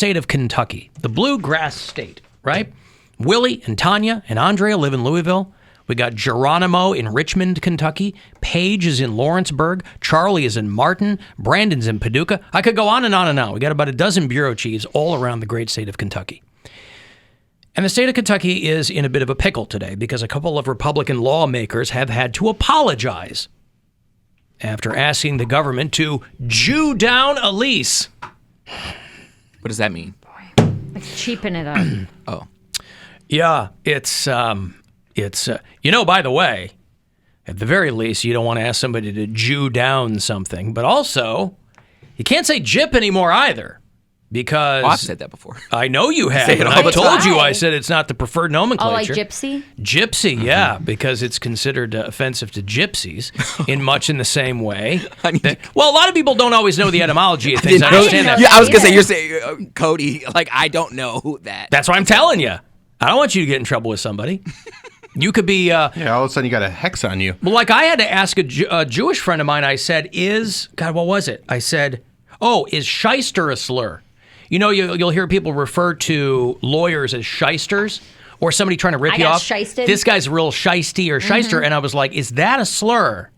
state of Kentucky, the bluegrass state, right? Willie and Tanya and Andrea live in Louisville. We got Geronimo in Richmond, Kentucky. Paige is in Lawrenceburg. Charlie is in Martin. Brandon's in Paducah. I could go on and on and on. We got about a dozen bureau chiefs all around the great state of Kentucky. And the state of Kentucky is in a bit of a pickle today because a couple of Republican lawmakers have had to apologize after asking the government to Jew down a lease. What does that mean? Like cheapen it up. Oh. Yeah, it's by the way, at the very least, you don't want to ask somebody to Jew down something. But also, you can't say gyp anymore either. Because I've said that before. I know you have. Say it all I the told time. you I said it's not the preferred nomenclature. Oh, like gypsy? Gypsy, yeah, because it's considered offensive to gypsies in the same way. Well, a lot of people don't always know the etymology of things. I understand that. Yeah, I was going to say, you're saying, Cody, like, I don't know that. That's why I'm telling you. I don't want you to get in trouble with somebody. You could be... all of a sudden you got a hex on you. Well, like I had to ask a Jewish friend of mine, I said, what was it? I said, is shyster a slur? You know, you'll hear people refer to lawyers as shysters or somebody trying to rip you off. Shysted. This guy's real shysty or shyster. And I was like, is that a slur?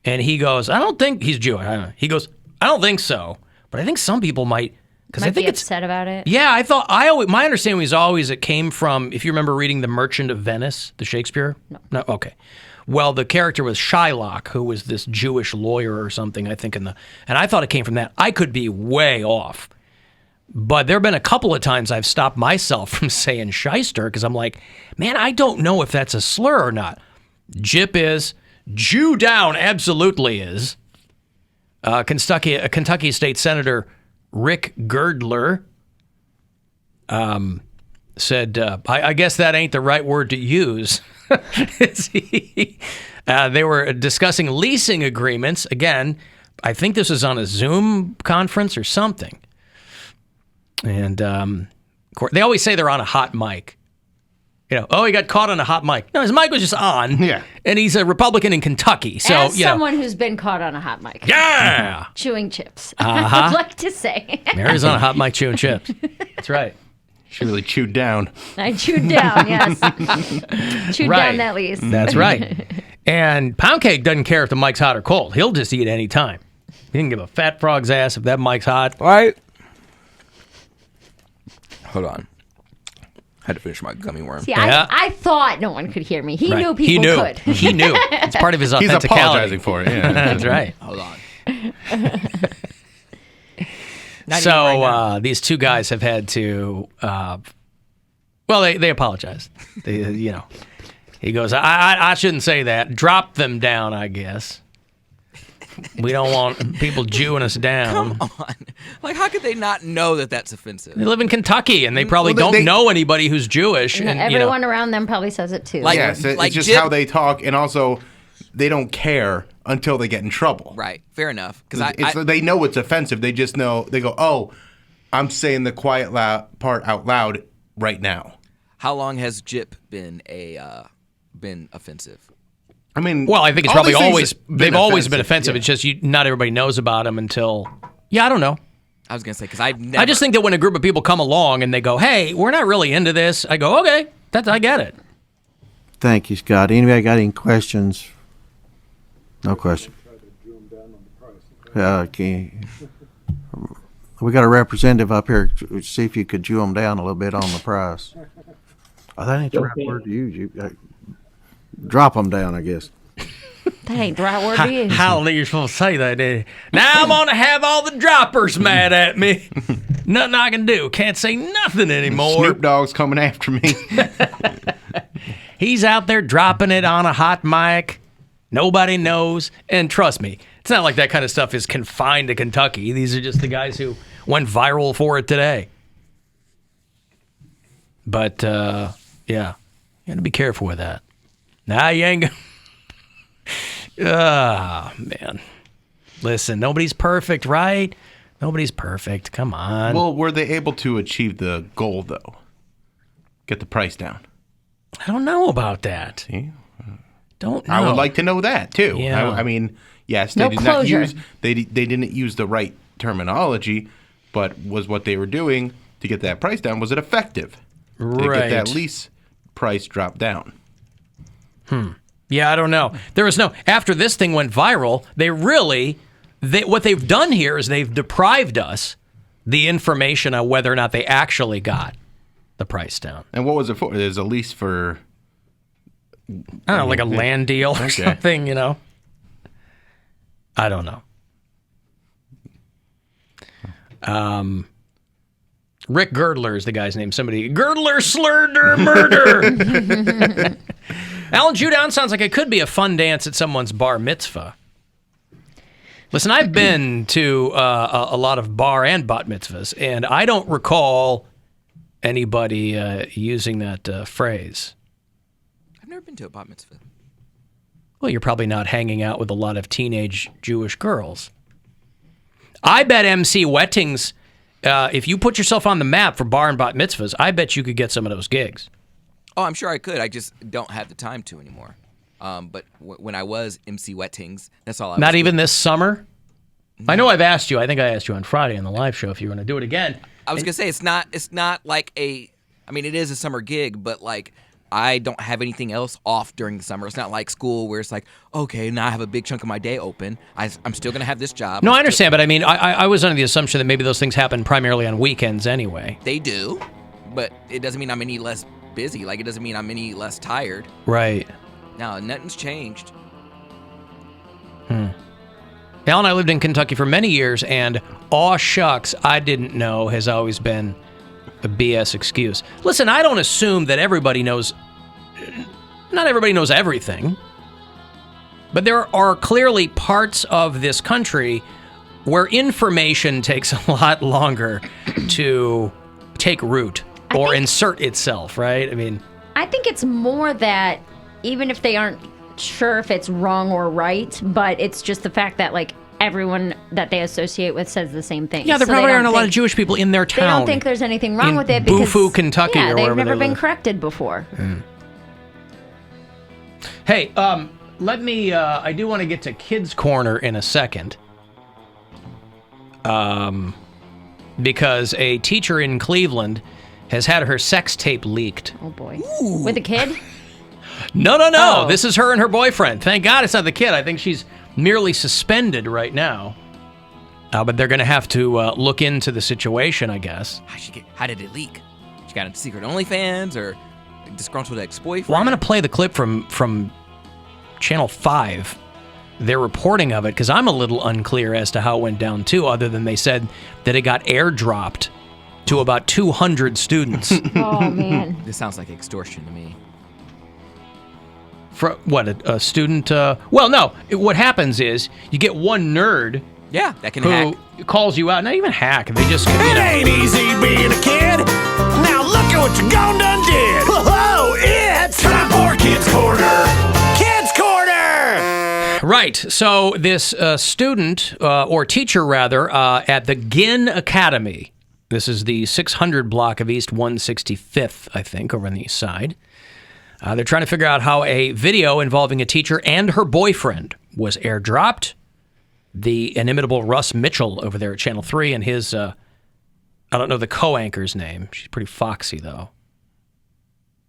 And he goes, I don't think he's Jewish. He goes, I don't think so. But I think some people might. Because I think be upset about it. Yeah, my understanding was always it came from, if you remember reading The Merchant of Venice, the Shakespeare? No? Okay. Well, the character was Shylock, who was this Jewish lawyer or something, I think, and I thought it came from that. I could be way off. But there have been a couple of times I've stopped myself from saying shyster because I'm like, man, I don't know if that's a slur or not. Gyp is. Jew down absolutely is. Kentucky State Senator Rick Girdler said, I guess that ain't the right word to use. They were discussing leasing agreements. Again, I think this was on a Zoom conference or something. And they always say they're on a hot mic. You know, he got caught on a hot mic. No, his mic was just on. Yeah. And he's a Republican in Kentucky. So, As someone who's been caught on a hot mic. Yeah. Chewing chips. I'd like to say. Mary's on a hot mic chewing chips. That's right. She really chewed down. I chewed down, yes. Chewed down that lease. That's right. And Poundcake doesn't care if the mic's hot or cold. He'll just eat any time. He didn't give a fat frog's ass if that mic's hot. Right. Hold on. I had to finish my gummy worm. See, I thought no one could hear me. He knew people could. He knew. It's part of his authenticality. He's apologizing for it. Yeah. That's right. Hold on. So these two guys have had to, they apologized. He goes, I shouldn't say that. Drop them down, I guess. We don't want people Jewing us down. Come on. Like, how could they not know that that's offensive? They live in Kentucky, and they probably don't know anybody who's Jewish. And, everyone around them probably says it, too. Yes, it's just how they talk, and also they don't care until they get in trouble. Right. Fair enough. They know it's offensive. They just know, they go, oh, I'm saying the quiet part out loud right now. How long has gyp been offensive? I mean, well, I think it's probably always been offensive. Yeah. It's just not everybody knows about them until, I don't know. I was going to say, because I just think that when a group of people come along and they go, hey, we're not really into this, I go, okay, I get it. Thank you, Scott. Anybody got any questions? No question. Okay. We got a representative up here. See if you could Jew them down a little bit on the price. That ain't the right word to use. You drop them down, I guess. That ain't the right word to use. How are you supposed to say that? Now I'm going to have all the droppers mad at me. Nothing I can do. Can't say nothing anymore. Snoop Dogg's coming after me. He's out there dropping it on a hot mic. Nobody knows. And trust me, it's not like that kind of stuff is confined to Kentucky. These are just the guys who went viral for it today. But, you got to be careful with that. Nah, you ain't going man. Listen, nobody's perfect, right? Nobody's perfect. Come on. Well, were they able to achieve the goal, though? Get the price down? I don't know about that. See? Don't know. I would like to know that, too. Yeah. I mean, yes, they didn't use the right terminology, but was what they were doing to get that price down, was it effective? To Right. get that lease price dropped down. Yeah, I don't know. There was no, after this thing went viral, what they've done here is they've deprived us the information on whether or not they actually got the price down. And what was it for? There's a lease for... I don't know, like a land deal or something, you know? I don't know. Rick Girdler is the guy's name. Somebody, Girdler slurred murder. Alan Jewdown sounds like it could be a fun dance at someone's bar mitzvah. Listen, I've been to a lot of bar and bat mitzvahs, and I don't recall anybody using that phrase. I've never been to a bat mitzvah. Well, you're probably not hanging out with a lot of teenage Jewish girls. I bet MC Wettings, if you put yourself on the map for bar and bat mitzvahs, I bet you could get some of those gigs. Oh, I'm sure I could. I just don't have the time to anymore. But when I was MC Wettings, that's all I was Not doing. even this summer? I know I've asked you. I think I asked you on Friday on the live show if you were going to do it again. I was going to say, it's not like it is a summer gig, but like I don't have anything else off during the summer. It's not like school where it's like, okay, now I have a big chunk of my day open. I'm still going to have this job. No, I understand, but I mean, I was under the assumption that maybe those things happen primarily on weekends anyway. They do, but it doesn't mean I'm any less busy. Like, it doesn't mean I'm any less tired. Right. No, nothing's changed. Alan and I lived in Kentucky for many years, and aw shucks, I didn't know has always been a BS excuse. Listen, I don't assume that everybody knows, not everybody knows everything, but there are clearly parts of this country where information takes a lot longer to take root or insert itself, right? I mean, I think it's more that even if they aren't sure if it's wrong or right, but it's just the fact that like everyone that they associate with says the same thing. yeah, there So probably they aren't a don't lot of think- Jewish people in their They town. don't think there's anything wrong in with it because Bufu, Kentucky, yeah, or they've wherever never they been live. corrected before. Hey, let me, I do want to get to Kids Corner in a second. Because a teacher in Cleveland has had her sex tape leaked. Oh boy, with a kid. No. Oh. This is her and her boyfriend. Thank God it's not the kid. I think she's merely suspended right now. But they're going to have to look into the situation, I guess. How did it leak? She got a secret OnlyFans or a disgruntled ex-boyfriend? Well, I'm going to play the clip from Channel 5. Their reporting of it, because I'm a little unclear as to how it went down, too, other than they said that it got airdropped to about 200 students. Oh man. This sounds like extortion to me. For what, a student? Well, no. What happens is you get one nerd Yeah, that can who hack. calls you out. Not even hack. They just, It ain't easy being a kid. Now look at what you gone done did. Whoa, it's time for Kids Corner. Kids Corner. Right. So this student, or teacher rather, at the Ginn Academy. This is the 600 block of East 165th, I think, over on the east side. They're trying to figure out how a video involving a teacher and her boyfriend was airdropped. The inimitable Russ Mitchell over there at Channel 3 and his, I don't know the co-anchor's name. She's pretty foxy, though.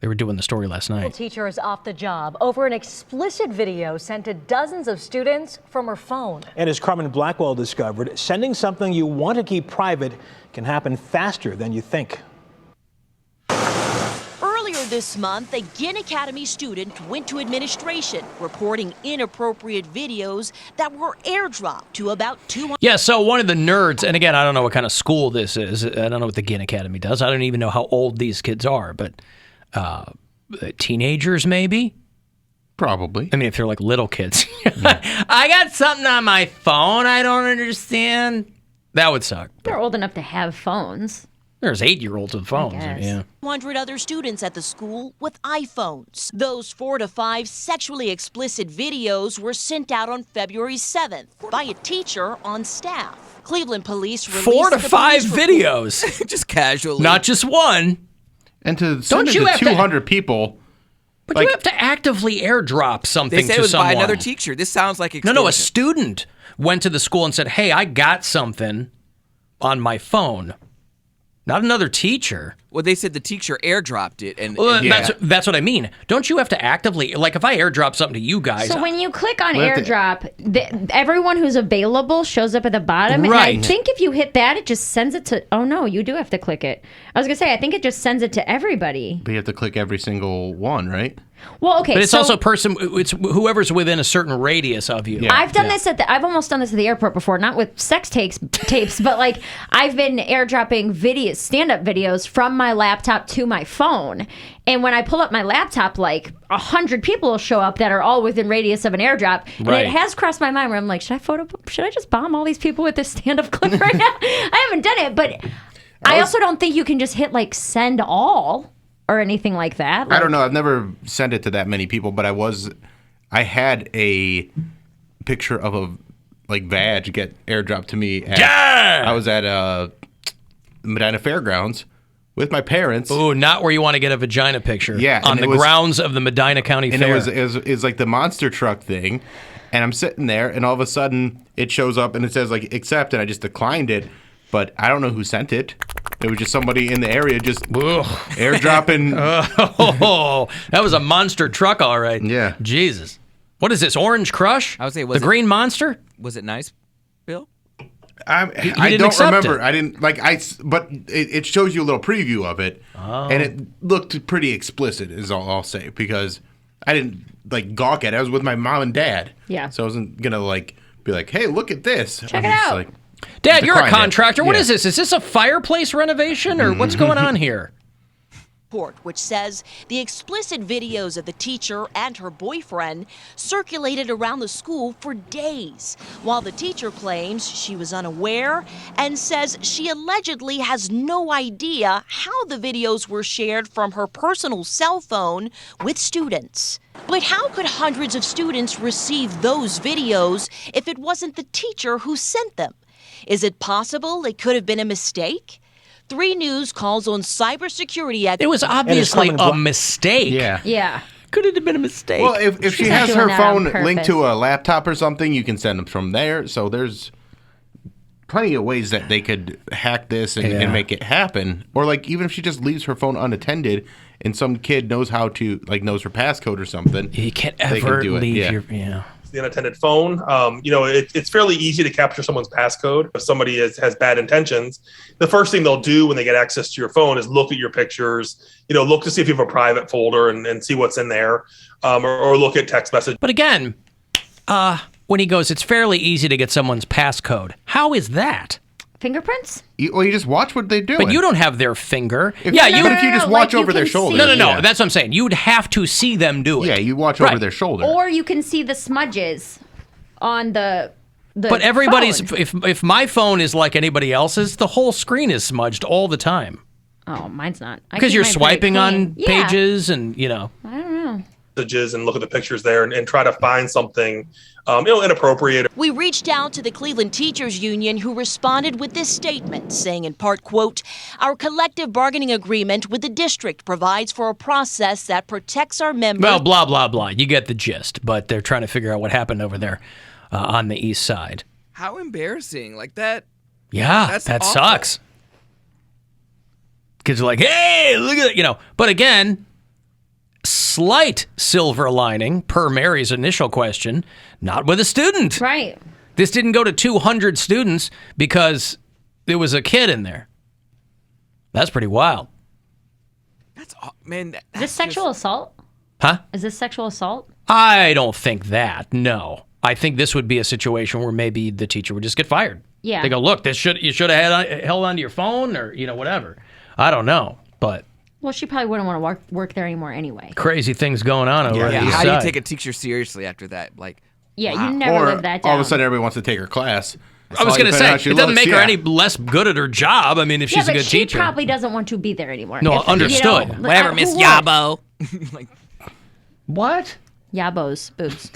They were doing the story last night. Teacher is off the job over an explicit video sent to dozens of students from her phone. And as Carmen Blackwell discovered, sending something you want to keep private can happen faster than you think. Earlier this month, a Ginn Academy student went to administration reporting inappropriate videos that were airdropped to about 200. Yeah, so one of the nerds, and again, I don't know what kind of school this is. I don't know what the Ginn Academy does. I don't even know how old these kids are, but teenagers maybe? Probably. I mean, if they're like little kids. I got something on my phone I don't understand. That would suck. They're old enough to have phones. There's 8-year-olds with phones. guess. Yeah. 200 other students at the school with iPhones. Those 4 to 5 sexually explicit videos were sent out on February 7th by a teacher on staff. Cleveland police released 4 to the 5 police report. Just videos. casually. Not just one. And to send it you to have to- 200 people, But Like- you have to actively airdrop something They said to it was someone. by another teacher. This sounds like No, extortion. a student went to the school and said, hey, I got something. on my phone. Not another teacher. Well, they said the teacher airdropped it, and Well, that's what I mean. Don't you have to actively, like, if I airdrop something to you guys? So when you click on airdrop, everyone who's available shows up at the bottom. Right. And I think if you hit that, it just sends it to. Oh no, you do have to click it. I was gonna say, I think it just sends it to everybody. But you have to click every single one, right? Well, okay, but it's also it's whoever's within a certain radius of you. I've done this I've almost done this at the airport before, not with sex tapes, but like I've been airdropping stand-up videos from my laptop to my phone. And when I pull up my laptop, like 100 people will show up that are all within radius of an airdrop. And it has crossed my mind where I'm like, should I just bomb all these people with this stand-up clip right now? I haven't done it, but I also don't think you can just hit like send all or anything like that. I don't know. I've never sent it to that many people, but I had a picture of a vag get airdropped to me. I was at Medina Fairgrounds with my parents. Ooh, not where you want to get a vagina picture. Yeah, on the grounds of the Medina County Fair. And it was like the monster truck thing, and I'm sitting there, and all of a sudden it shows up and it says like accept, and I just declined it, but I don't know who sent it. It was just somebody in the area just airdropping. Oh, that was a monster truck, all right. Yeah. Jesus. What is this, Orange Crush? I would say, the Green Monster? Was it nice, Bill? I don't remember. I didn't but it shows you a little preview of it, and it looked pretty explicit. Is all I'll say, because I didn't gawk at it. I was with my mom and dad. Yeah. So I wasn't gonna be like, hey, look at this. Check it out. Dad, you're a contractor. What is this? Is this a fireplace renovation, or what's going on here? Which says the explicit videos of the teacher and her boyfriend circulated around the school for days, while the teacher claims she was unaware and says she allegedly has no idea how the videos were shared from her personal cell phone with students. But how could hundreds of students receive those videos if it wasn't the teacher who sent them? Is it possible it could have been a mistake? 3 News calls on cybersecurity experts. It was obviously a mistake. Yeah. Could it have been a mistake? Well, if she has her doing that on phone linked purpose. to a laptop or something, you can send them from there. So there's plenty of ways that they could hack this and make it happen. Or even if she just leaves her phone unattended and some kid knows how to knows her passcode or something. You can't ever leave your the unattended phone. It's fairly easy to capture someone's passcode. If somebody has bad intentions, the first thing they'll do when they get access to your phone is look at your pictures, look to see if you have a private folder and see what's in there, or look at text message. But again, when he goes, it's fairly easy to get someone's passcode. How is that? Fingerprints? You just watch what they do. But you don't have their finger. But if you just watch over their shoulder. No. That's what I'm saying. You'd have to see them do it. Yeah, you watch over their shoulder. Or you can see the smudges on the But everybody's phone. if my phone is like anybody else's, the whole screen is smudged all the time. Oh, mine's not. Because you're swiping on pages and I don't know. Messages and look at the pictures there and try to find something inappropriate. We reached out to the Cleveland Teachers Union, who responded with this statement, saying in part, quote, "Our collective bargaining agreement with the district provides for a process that protects our members." Well, blah, blah, blah. You get the gist. But they're trying to figure out what happened over there on the east side. How embarrassing. That. Yeah, that awful. sucks. Kids are like, hey, look at it, But again, slight silver lining, per Mary's initial question, not with a student. Right. This didn't go to 200 students because there was a kid in there. That's pretty wild. That's man. Is this sexual assault? Huh? Is this sexual assault? I don't think that. No. I think this would be a situation where maybe the teacher would just get fired. Yeah. They go, look, you should have held onto your phone or, whatever. I don't know, but Well, she probably wouldn't want to work there anymore anyway. crazy things going on over the east How do you side. take a teacher seriously after that? Yeah, wow. you never live that down. All of a sudden, everybody wants to take her class. I was going to say, it doesn't make her yeah. any less good at her job. I mean, if she's a but good she teacher. probably doesn't want to be there anymore. No, understood. Whatever, Miss who would? Yabo. What? Yabos, boobs.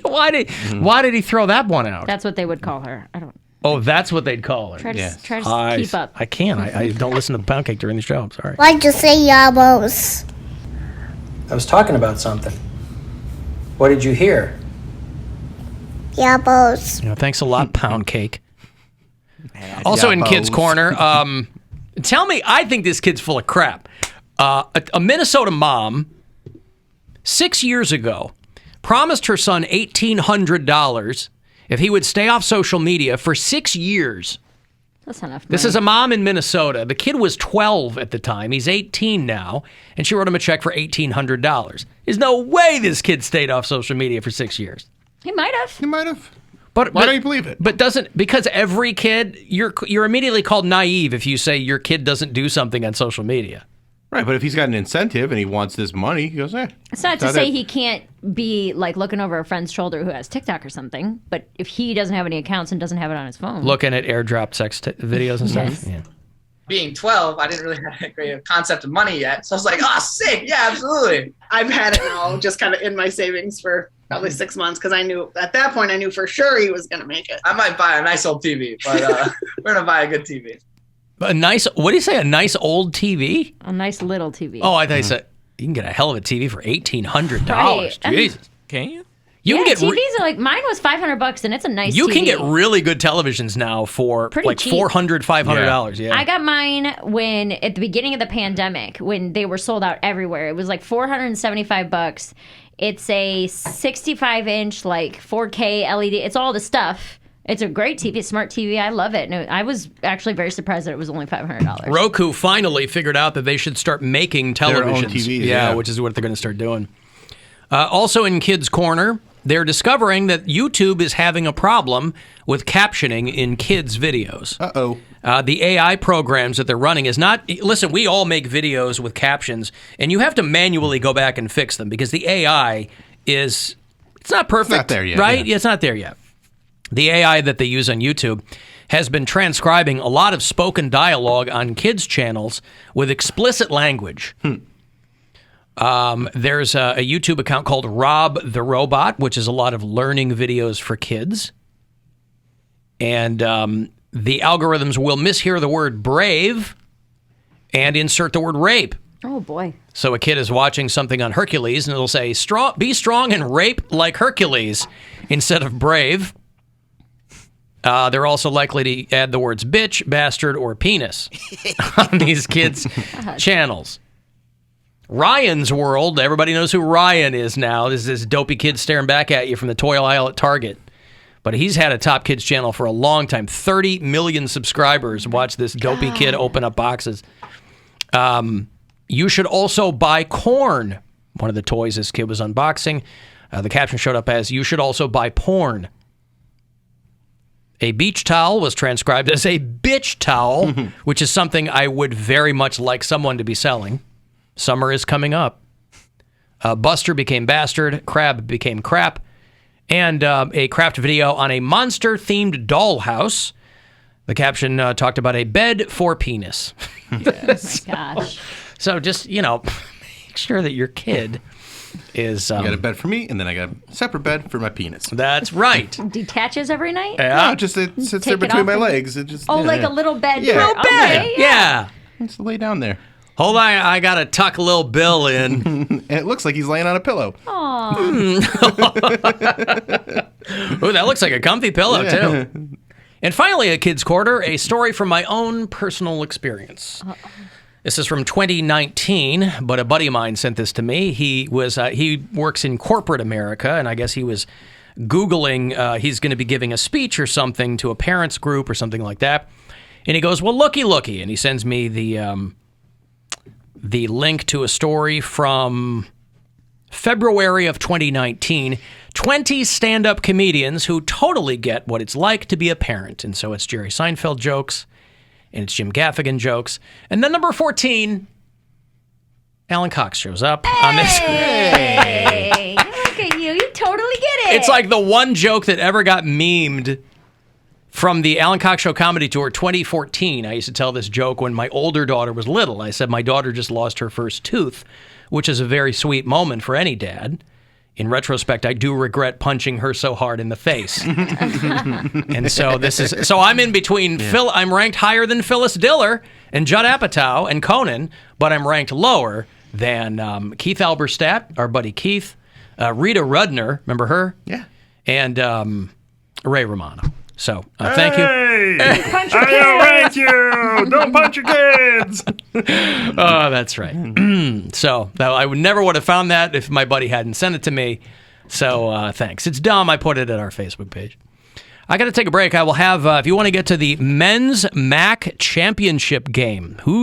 Why did he throw that one out? That's what they would call her. I don't. Oh, that's what they'd call her. Try to keep up. I can't. I don't listen to the Poundcake during the show. I'm sorry. Why'd you say yabos? I was talking about something. What did you hear? Yabos. Thanks a lot, Poundcake. Also in Kids Corner, tell me, I think this kid's full of crap. A Minnesota mom, 6 years ago, promised her son $1,800 if he would stay off social media for 6 years. That's enough money. This is a mom in Minnesota. The kid was 12 at the time. He's 18 now, and she wrote him a check for $1,800. There's no way this kid stayed off social media for 6 years. He might have. He might have. But Why don't you believe it? But because every kid, you're immediately called naive if you say your kid doesn't do something on social media. Right, but if he's got an incentive and he wants this money, he goes, It's not to say he can't be like looking over a friend's shoulder who has TikTok or something, but if he doesn't have any accounts and doesn't have it on his phone. Looking at airdrop sex videos and stuff. Yes. Yeah. Being 12, I didn't really have a great concept of money yet. So I was like, oh, sick. Yeah, absolutely. I've had it now just kind of in my savings for probably 6 months because I knew at that point, I knew for sure he was going to make it. I might buy a nice old TV, but we're going to buy a good TV. A nice, what do you say, a nice old TV? A nice little TV. Oh, I thought you said you can get a hell of a TV for $1,800. Right. Jesus. Can you? You can get TVs are like, mine was $500 and it's a nice You TV. can get really good televisions now for Pretty like cheap. $400, $500. Yeah. I got mine when at the beginning of the pandemic when they were sold out everywhere. It was like $475. It's a 65-inch like 4K LED. It's all the stuff. It's a great TV, smart TV. I love it. And I was actually very surprised that it was only $500. Roku finally figured out that they should start making televisions. Their own TVs, yeah, which is what they're going to start doing. Also in Kids Corner, they're discovering that YouTube is having a problem with captioning in kids' videos. Uh-oh. The AI programs that they're running is not... Listen, we all make videos with captions, and you have to manually go back and fix them because the AI is... It's not perfect. It's not there yet. Right? Yeah. It's not there yet. The AI that they use on YouTube has been transcribing a lot of spoken dialogue on kids' channels with explicit language. There's a YouTube account called Rob the Robot, which is a lot of learning videos for kids. And the algorithms will mishear the word brave and insert the word rape. Oh, boy. So a kid is watching something on Hercules, and it'll say, be strong and rape like Hercules instead of brave. They're also likely to add the words bitch, bastard, or penis on these kids' channels. Ryan's World, everybody knows who Ryan is now. This is this dopey kid staring back at you from the toy aisle at Target. But he's had a top kids channel for a long time. 30 million subscribers watch this dopey kid open up boxes. You should also buy corn. One of the toys this kid was unboxing. The caption showed up as, you should also buy porn. A beach towel was transcribed as a bitch towel, which is something I would very much like someone to be selling. Summer is coming up. Buster became bastard. Crab became crap. And a craft video on a monster-themed dollhouse. The caption talked about a bed for penis. Yes. Gosh. So just, make sure that your kid is... I got a bed for me, and then I got a separate bed for my penis. That's right. Detaches every night? Yeah. No, it just sits Take there it between off my and- legs. It just Oh, like a little bed. Yeah. for- Little bed. okay, Yeah. Just lay down there. Hold on, I got to tuck little Bill in. And it looks like he's laying on a pillow. Aw. Ooh, that looks like a comfy pillow, too. And finally, a Kids Corner, a story from my own personal experience. This is from 2019, but a buddy of mine sent this to me. He works in corporate America, and I guess he was Googling, he's going to be giving a speech or something to a parents group or something like that. And he goes, well, looky. And he sends me the link to a story from February of 2019. 20 stand-up comedians who totally get what it's like to be a parent. And so it's Jerry Seinfeld jokes, and it's Jim Gaffigan jokes. And then number 14, Alan Cox shows up on this. Hey, look at you. You totally get it. It's like the one joke that ever got memed from the Alan Cox Show Comedy Tour 2014. I used to tell this joke when my older daughter was little. I said my daughter just lost her first tooth, which is a very sweet moment for any dad. In retrospect, I do regret punching her so hard in the face. And so I'm in between. Yeah. I'm ranked higher than Phyllis Diller and Judd Apatow and Conan, but I'm ranked lower than Keith Alberstadt, our buddy Keith, Rita Rudner, remember her? Yeah. And Ray Romano. So thank you. Punch your I kids. don't rank you. Don't punch your kids. Oh, that's right. So I would have found that if my buddy hadn't sent it to me. So thanks. It's dumb. I put it at our Facebook page. I got to take a break. I will have, if you want to get to the men's MAC championship game, who